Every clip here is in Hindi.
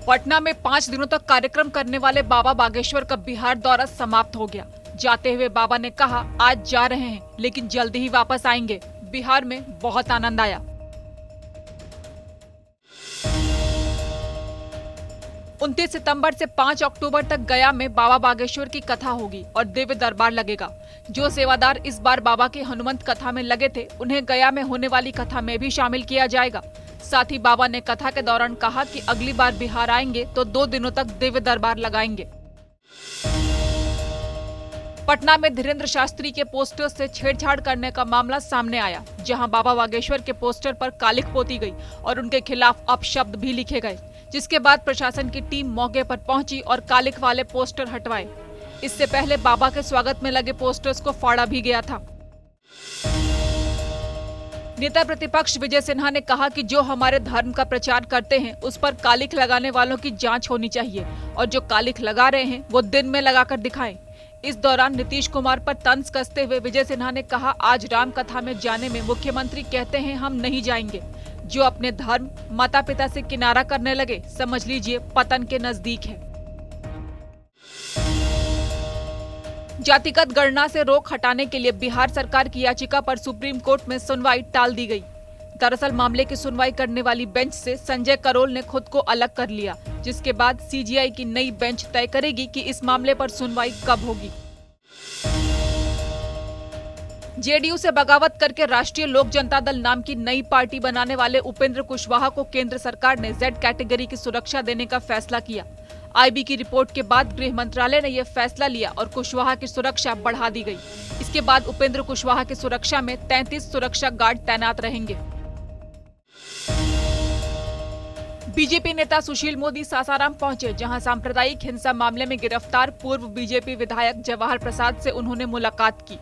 पटना में 5 दिनों तक कार्यक्रम करने वाले बाबा बागेश्वर का बिहार दौरा समाप्त हो गया। जाते हुए बाबा ने कहा, आज जा रहे हैं लेकिन जल्दी ही वापस आएंगे। बिहार में बहुत आनंद आया। 29 सितंबर से 5 अक्टूबर तक गया में बाबा बागेश्वर की कथा होगी और दिव्य दरबार लगेगा। जो सेवादार इस बार बाबा की हनुमंत कथा में लगे थे, उन्हें गया में होने वाली कथा में भी शामिल किया जाएगा। साथ ही बाबा ने कथा के दौरान कहा कि अगली बार बिहार आएंगे तो 2 दिनों तक दिव्य दरबार लगाएंगे। पटना में धीरेन्द्र शास्त्री के पोस्टर से छेड़छाड़ करने का मामला सामने आया, जहां बाबा बागेश्वर के पोस्टर पर कालिख पोती गई और उनके खिलाफ अपशब्द भी लिखे गए, जिसके बाद प्रशासन की टीम मौके पर पहुंची और कालिख वाले पोस्टर हटवाए। इससे पहले बाबा के स्वागत में लगे पोस्टर्स को फाड़ा भी गया था। नेता प्रतिपक्ष विजय सिन्हा ने कहा कि जो हमारे धर्म का प्रचार करते हैं उस पर कालिख लगाने वालों की जांच होनी चाहिए और जो कालिख लगा रहे हैं वो दिन में लगाकर दिखाएं। इस दौरान नीतीश कुमार पर तंज कसते हुए विजय सिन्हा ने कहा, आज राम कथा में जाने में मुख्यमंत्री कहते हैं हम नहीं जाएंगे। जो अपने धर्म माता पिता से किनारा करने लगे, समझ लीजिए पतन के नजदीक है। जातिगत गणना से रोक हटाने के लिए बिहार सरकार की याचिका पर सुप्रीम कोर्ट में सुनवाई टाल दी गई। दरअसल मामले की सुनवाई करने वाली बेंच से संजय करोल ने खुद को अलग कर लिया, जिसके बाद सीजीआई की नई बेंच तय करेगी कि इस मामले पर सुनवाई कब होगी। जेडीयू से बगावत करके राष्ट्रीय लोक जनता दल नाम की नई पार्टी बनाने वाले उपेंद्र कुशवाहा को केंद्र सरकार ने जेड कैटेगरी की सुरक्षा देने का फैसला किया। आईबी की रिपोर्ट के बाद गृह मंत्रालय ने यह फैसला लिया और कुशवाहा की सुरक्षा बढ़ा दी गई। इसके बाद उपेंद्र कुशवाहा की सुरक्षा में 33 सुरक्षा गार्ड तैनात रहेंगे। बीजेपी नेता सुशील मोदी सासाराम पहुंचे, जहां सांप्रदायिक हिंसा मामले में गिरफ्तार पूर्व बीजेपी विधायक जवाहर प्रसाद से उन्होंने मुलाकात की।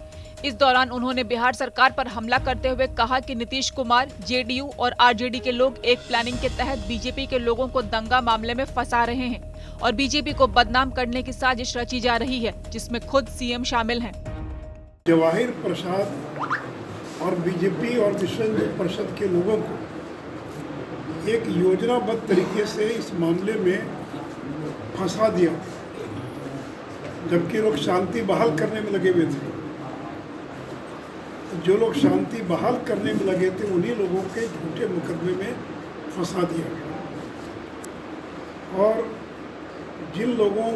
इस दौरान उन्होंने बिहार सरकार पर हमला करते हुए कहा कि नीतीश कुमार, जेडीयू और आरजेडी के लोग एक प्लानिंग के तहत बीजेपी के लोगों को दंगा मामले में फंसा रहे हैं और बीजेपी को बदनाम करने की साजिश रची जा रही है, जिसमें खुद सीएम शामिल हैं। जवाहिर प्रसाद और बीजेपी और विश्व हिंदू परिषद के लोगों को एक योजनाबद्ध तरीके से इस मामले में फंसा दिया, जबकि लोग शांति बहाल करने में लगे हुए थे। जो लोग शांति बहाल करने में लगे थे उन्हीं लोगों के झूठे मुकदमे में फंसा दिया। और जिन लोगों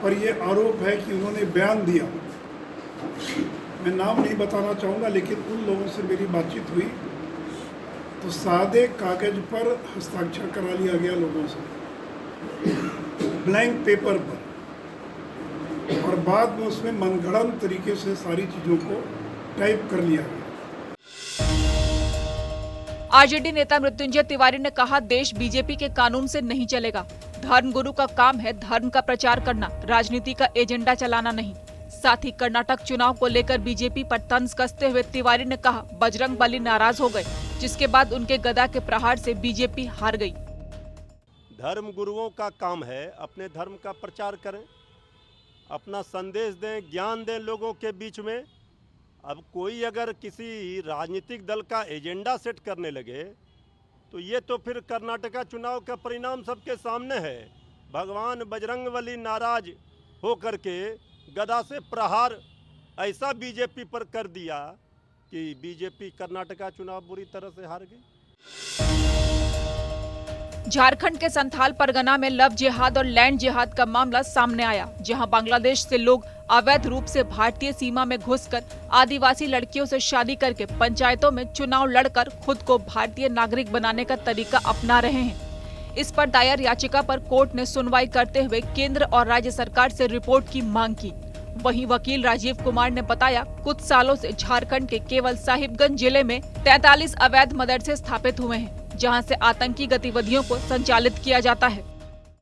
पर यह आरोप है कि उन्होंने बयान दिया, मैं नाम नहीं बताना चाहूँगा, लेकिन उन लोगों से मेरी बातचीत हुई तो सादे कागज पर हस्ताक्षर करा लिया गया लोगों से, ब्लैंक पेपर पर, और बाद में उसमें मनगढ़ंत तरीके से सारी चीज़ों को टाइप कर लिया गया। आरजेडी नेता मृत्युंजय तिवारी ने कहा, देश बीजेपी के कानून से नहीं चलेगा। धर्मगुरु का काम है धर्म का प्रचार करना, राजनीति का एजेंडा चलाना नहीं। साथ ही कर्नाटक चुनाव को लेकर बीजेपी पर तंज कसते हुए तिवारी ने कहा, बजरंग बली नाराज हो गए, जिसके बाद उनके गदा के प्रहार से बीजेपी हार गई। धर्म गुरुओं का काम है अपने धर्म का प्रचार करें, अपना संदेश दें, ज्ञान दें लोगों के बीच में। अब कोई अगर किसी राजनीतिक दल का एजेंडा सेट करने लगे तो ये तो फिर कर्नाटका चुनाव का परिणाम सबके सामने है। भगवान बजरंगबली नाराज होकर के गदा से प्रहार ऐसा बीजेपी पर कर दिया कि बीजेपी कर्नाटका चुनाव बुरी तरह से हार गई। झारखंड के संथाल परगना में लव जिहाद और लैंड जिहाद का मामला सामने आया, जहां बांग्लादेश से लोग अवैध रूप से भारतीय सीमा में घुसकर आदिवासी लड़कियों से शादी करके पंचायतों में चुनाव लड़कर खुद को भारतीय नागरिक बनाने का तरीका अपना रहे हैं। इस पर दायर याचिका पर कोर्ट ने सुनवाई करते हुए केंद्र और राज्य सरकार से रिपोर्ट की मांग की। वहीं वकील राजीव कुमार ने बताया, कुछ सालों से झारखंड के केवल साहिबगंज जिले में 43 अवैध मदरसे स्थापित हुए हैं, जहां से आतंकी गतिविधियों को संचालित किया जाता है।